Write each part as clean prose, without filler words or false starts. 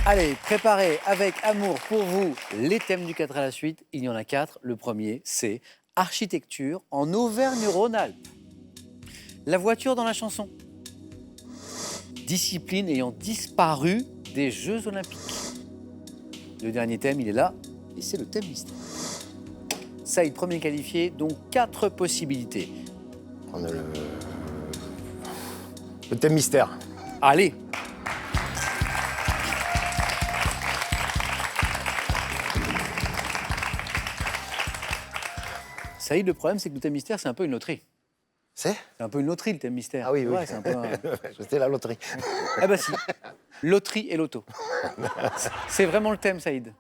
Allez, préparez avec amour pour vous les thèmes du 4 à la suite. Il y en a 4. Le premier, c'est architecture en Auvergne-Rhône-Alpes. La voiture dans la chanson. Discipline ayant disparu des Jeux Olympiques. Le dernier thème, il est là, et c'est le thème mystère. Saïd, premier qualifié, donc 4 possibilités. On a le thème mystère. Allez. Saïd, le problème, c'est que le thème mystère, c'est un peu une loterie. C'est C'est un peu une loterie, le thème mystère. Ah oui, oui. Ouais, c'est un peu un... C'était la loterie. Ah bah si. Loterie et loto. C'est vraiment le thème, Saïd.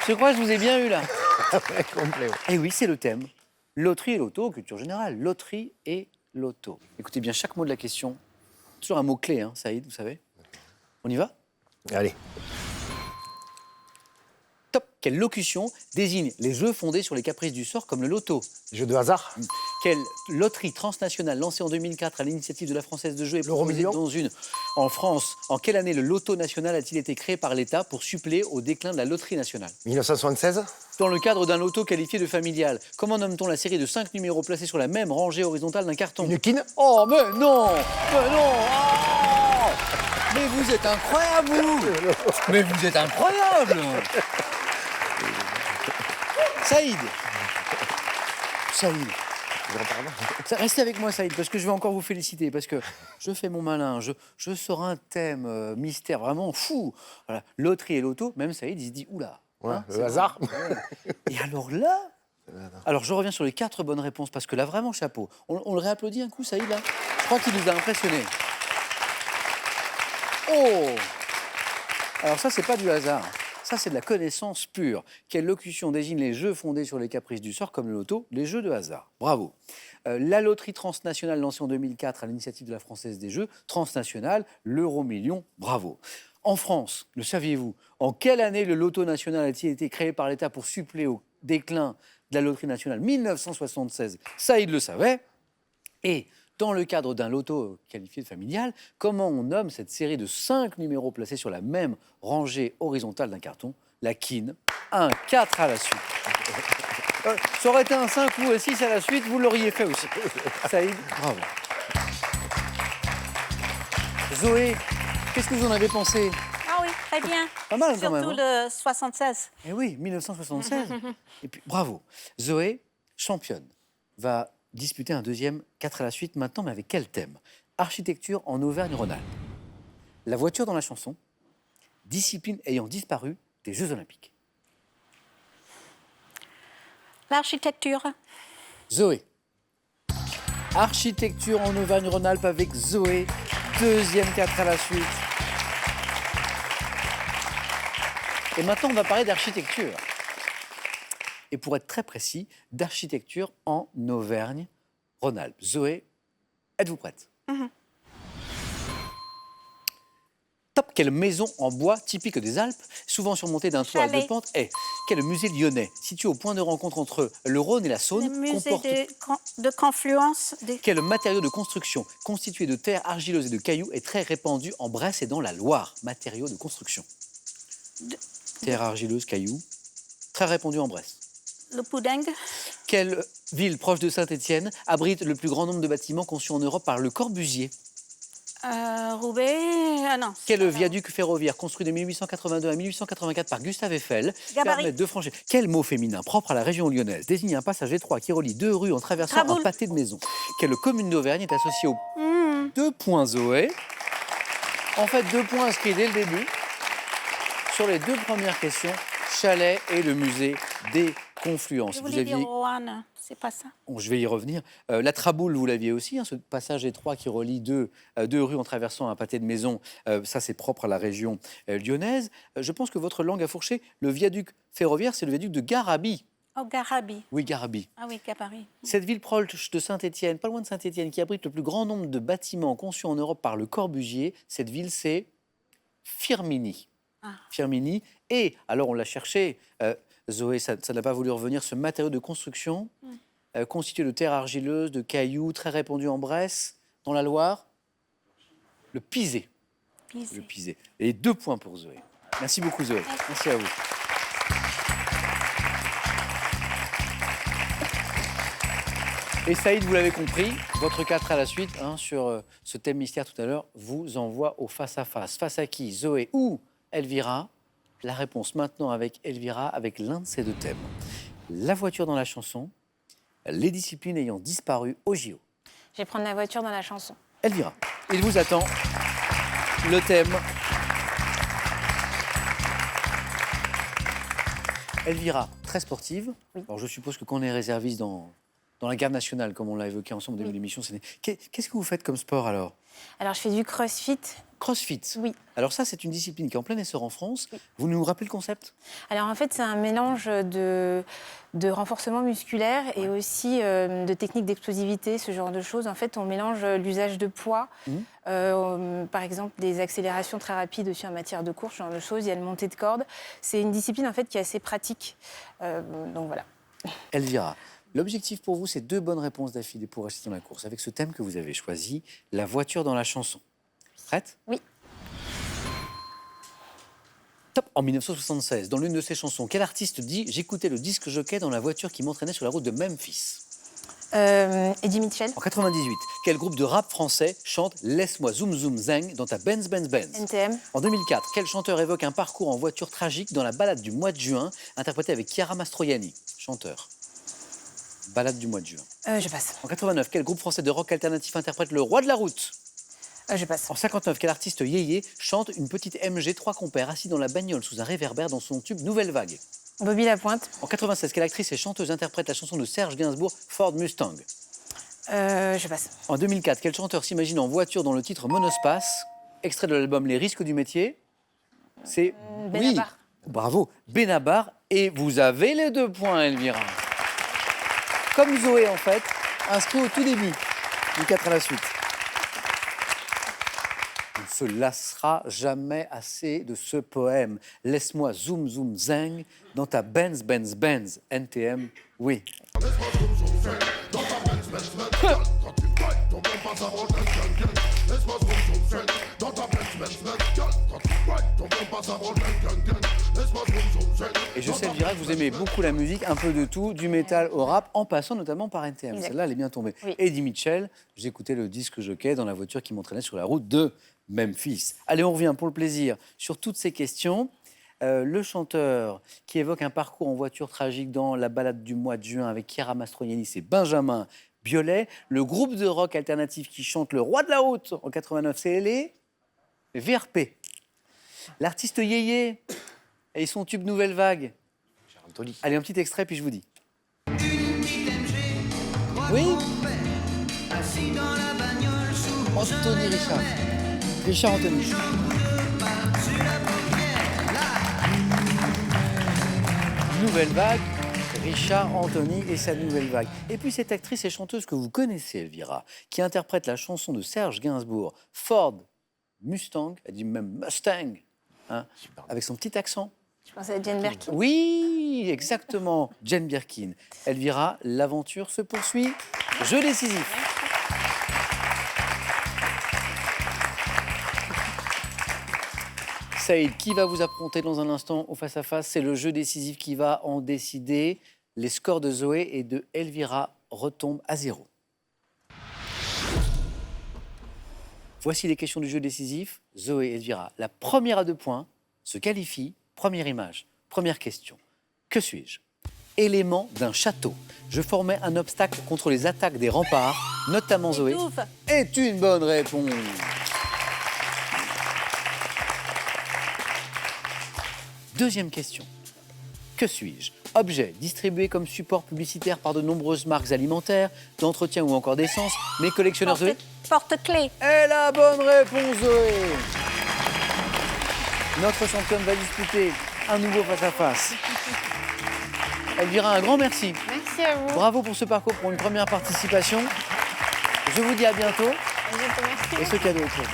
Je crois que je vous ai bien eu là. Complet. Eh oui, c'est le thème. Loterie et loto, culture générale. Loterie et loto. Écoutez bien chaque mot de la question. Toujours un mot-clé, hein, Saïd, vous savez. On y va? Allez. Top. Quelle locution désigne les jeux fondés sur les caprices du sort comme le loto? Jeu de hasard. Quelle loterie transnationale lancée en 2004 à l'initiative de la Française de Jeux et proposée L'euro-million. dans une en France? En quelle année le loto national a-t-il été créé par l'État pour suppléer au déclin de la loterie nationale? 1976. Dans le cadre d'un loto qualifié de familial, comment nomme-t-on la série de 5 numéros placés sur la même rangée horizontale d'un carton? Une quine. Oh, mais non! Mais non! Oh, mais vous êtes incroyable, vous! Mais vous êtes incroyable! Saïd! Saïd! Restez avec moi, Saïd, parce que je vais encore vous féliciter, parce que je fais mon malin, je sors un thème mystère vraiment fou. Voilà. Loterie et loto, même Saïd, il se dit, oula. Ouais, hein, le c'est hasard. vrai. Et alors là, alors je reviens sur les 4 bonnes réponses, parce que là, vraiment, chapeau. On le réapplaudit un coup, Saïd, là? Je crois qu'il nous a impressionnés. Oh! Alors ça, c'est pas du hasard. Ça, c'est de la connaissance pure. Quelle locution désigne les jeux fondés sur les caprices du sort, comme le loto, les jeux de hasard? Bravo. La loterie transnationale lancée en 2004 à l'initiative de la Française des Jeux, transnationale, l'euro-million, bravo. En France, le saviez-vous, en quelle année le loto national a-t-il été créé par l'État pour suppléer au déclin de la loterie nationale? 1976. Saïd le savait. Et dans le cadre d'un loto qualifié de familial, comment on nomme cette série de 5 numéros placés sur la même rangée horizontale d'un carton? La quine. 1, 4 à la suite. Ça aurait été un 5 ou un 6 à la suite, vous l'auriez fait aussi. Saïd, bravo. Zoé, qu'est-ce que vous en avez pensé? Ah oui, très bien. Pas mal quand même. Surtout Hein. le 76. Eh oui, 1976. Et puis, bravo. Zoé, championne, va disputer un deuxième 4 à la suite maintenant, mais avec quel thème? Architecture en Auvergne-Rhône-Alpes. La voiture dans la chanson. Discipline ayant disparu des Jeux Olympiques. L'architecture. Zoé. Architecture en Auvergne-Rhône-Alpes avec Zoé. Deuxième 4 à la suite. Et maintenant, on va parler d'architecture. Et pour être très précis, d'architecture en Auvergne-Rhône-Alpes. Zoé, êtes-vous prête? Top. Quelle maison en bois typique des Alpes, souvent surmontée d'un toit Chalet. de pente, est? Quel musée lyonnais, situé au point de rencontre entre le Rhône et la Le Saône, musée comporte de confluence. quel matériau de construction constitué de terre argileuse et de cailloux est très répandu en Bresse et dans la Loire? Matériaux de construction. Terre argileuse, cailloux, très répandu en Bresse. Le pudding. Quelle ville proche de Saint-Étienne abrite le plus grand nombre de bâtiments conçus en Europe par Le Corbusier? Roubaix. Ah non. Quel viaduc ferroviaire construit de 1882 à 1884 par Gustave Eiffel Gabarit. permet de franchir? Quel mot féminin propre à la région lyonnaise désigne un passage étroit qui relie 2 rues en traversant Traboul. un pâté de maison? Quelle commune d'Auvergne est associée au 2 points Zoé? En fait, 2 points inscrits dès le début. Sur les 2 premières questions, Chalet et le musée des Confluences. Je Vous voulais dire aviez... Roanne. C'est pas ça. Bon, je vais y revenir. La Traboule, vous l'aviez aussi, hein, ce passage étroit qui relie 2 rues en traversant un pâté de maison. Ça, c'est propre à la région lyonnaise. Je pense que votre langue a fourché. Le viaduc ferroviaire, c'est le viaduc de Garabi. Oh, Garabi. Oui, Garabi. Ah oui, Gabarit. Cette ville proche de Saint-Étienne, pas loin de Saint-Étienne, qui abrite le plus grand nombre de bâtiments conçus en Europe par Le Corbusier, cette ville, c'est Firminy. Ah. Firminy. Et, alors on l'a cherché, Zoé, ça n'a pas voulu revenir, ce matériau de construction constitué de terre argileuse, de cailloux, très répandu en Bresse, dans la Loire. Le pisé. Pisé. Le pisé. Et 2 points pour Zoé. Merci beaucoup Zoé. Merci à vous. Et Saïd, vous l'avez compris, votre 4 à la suite sur ce thème mystère tout à l'heure vous envoie au face-à-face. Face à qui? Zoé ou Elvira? La réponse maintenant avec Elvira, avec l'un de ces 2 thèmes. La voiture dans la chanson, les disciplines ayant disparu au JO. Je vais prendre la voiture dans la chanson. Elvira, il vous attend le thème. Elvira, très sportive. Oui. Alors je suppose que quand on est réserviste dans la garde nationale, comme on l'a évoqué ensemble au début de l'émission, qu'est-ce que vous faites comme sport alors? Alors, je fais du crossfit. CrossFit. Oui. Alors ça, c'est une discipline qui est en plein essor en France. Vous nous rappelez le concept? Alors, en fait, c'est un mélange de renforcement musculaire et aussi de techniques d'explosivité, ce genre de choses. En fait, on mélange l'usage de poids, par exemple, des accélérations très rapides aussi en matière de course, ce genre de choses. Il y a le montée de corde. C'est une discipline, en fait, qui est assez pratique. Donc, voilà. Elvira, l'objectif pour vous, c'est 2 bonnes réponses d'affilée pour rester dans la course, avec ce thème que vous avez choisi, la voiture dans la chanson. Prête? Oui. Top. En 1976, dans l'une de ses chansons, quel artiste dit « J'écoutais le disque jockey dans la voiture qui m'entraînait sur la route de Memphis » Eddie Mitchell. En 98, quel groupe de rap français chante « Laisse-moi zoom zoom zang dans ta Benz Benz Benz » NTM. En 2004, quel chanteur évoque un parcours en voiture tragique dans la balade du mois de juin, interprété avec Chiara Mastroianni, chanteur. Balade du mois de juin. Je passe. En 89, quel groupe français de rock alternatif interprète Le Roi de la Route? Je passe. En 59, quel artiste yéyé chante une petite MG 3 compères assis dans la bagnole sous un réverbère dans son tube Nouvelle Vague? Bobby Lapointe. En 96, quelle actrice et chanteuse interprète la chanson de Serge Gainsbourg, Ford Mustang? Je passe. En 2004, quel chanteur s'imagine en voiture dans le titre Monospace, extrait de l'album Les Risques du métier? C'est... Benabar. Oui, bravo, Benabar. Et vous avez les 2 points, Elvira. Comme Zoé, en fait, inscrit au tout début du 4 à la suite. On ne se lassera jamais assez de ce poème. Laisse-moi zoom zoom zang dans ta Benz Benz Benz. NTM, oui. Et je sais, Elvira, que vous aimez beaucoup la musique, un peu de tout, du métal au rap, en passant notamment par NTM. Exact. Celle-là, elle est bien tombée. Oui. Eddie Mitchell, j'écoutais le disque jockey dans la voiture qui m'entraînait sur la route de Memphis. Allez, on revient pour le plaisir sur toutes ces questions. Le chanteur qui évoque un parcours en voiture tragique dans la balade du mois de juin avec Chiara Mastroianni, c'est Benjamin Biolay. Le groupe de rock alternatif qui chante Le Roi de la Route en 89, c'est les VRP. L'artiste yéyé et son tube Nouvelle Vague. Allez, un petit extrait, puis je vous dis. Oui. Anthony Richard. Richard Anthony. Nouvelle Vague, Richard Anthony et sa Nouvelle Vague. Et puis cette actrice et chanteuse que vous connaissez, Elvira, qui interprète la chanson de Serge Gainsbourg, Ford Mustang, elle dit même Mustang, avec son petit accent. Je pensais à Jane Birkin. Oui, exactement, Jane Birkin. Elvira, l'aventure se poursuit. Jeu décisif. Saïd, qui va vous affronter dans un instant au face-à-face? C'est le jeu décisif qui va en décider. Les scores de Zoé et de Elvira retombent à 0. Voici les questions du jeu décisif. Zoé et Elvira, la première à 2 points se qualifie. Première image, première question. Que suis-je? Élément d'un château. Je formais un obstacle contre les attaques des remparts, notamment Zoé. Étouffe. Est une bonne réponse. Deuxième question. Que suis-je? Objet distribué comme support publicitaire par de nombreuses marques alimentaires, d'entretien ou encore d'essence, mais collectionneurs Zoé. Porte-clés. Et la bonne réponse, Zoé. Notre championne va disputer un nouveau face-à-face. Elvira, un grand merci. Merci à vous. Bravo pour ce parcours, pour une première participation. Je vous dis à bientôt. Merci. Et ce cadeau est pour vous.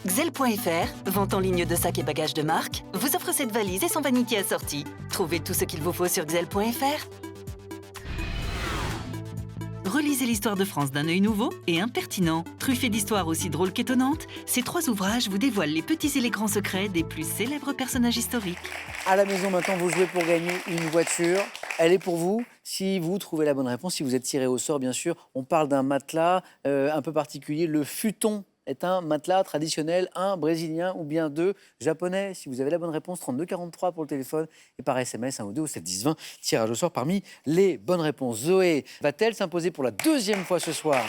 Xel.fr, vente en ligne de sacs et bagages de marque, vous offre cette valise et son vanity assorti. Trouvez tout ce qu'il vous faut sur Xel.fr. relisez l'histoire de France d'un œil nouveau et impertinent. Truffés d'histoires aussi drôles qu'étonnantes, ces 3 ouvrages vous dévoilent les petits et les grands secrets des plus célèbres personnages historiques. À la maison maintenant, vous jouez pour gagner une voiture. Elle est pour vous. Si vous trouvez la bonne réponse, si vous êtes tiré au sort, bien sûr, on parle d'un matelas un peu particulier. Le futon est un matelas traditionnel, un brésilien ou bien 2 japonais. Si vous avez la bonne réponse, 32 43 pour le téléphone et par SMS 1 ou 2 au 7 10 20. Tirage au sort parmi les bonnes réponses. Zoé va-t-elle s'imposer pour la 2e fois ce soir?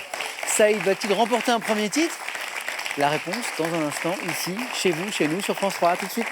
Saïd va-t-il remporter un premier titre? La réponse dans un instant, ici, chez vous, chez nous, sur France 3. À tout de suite.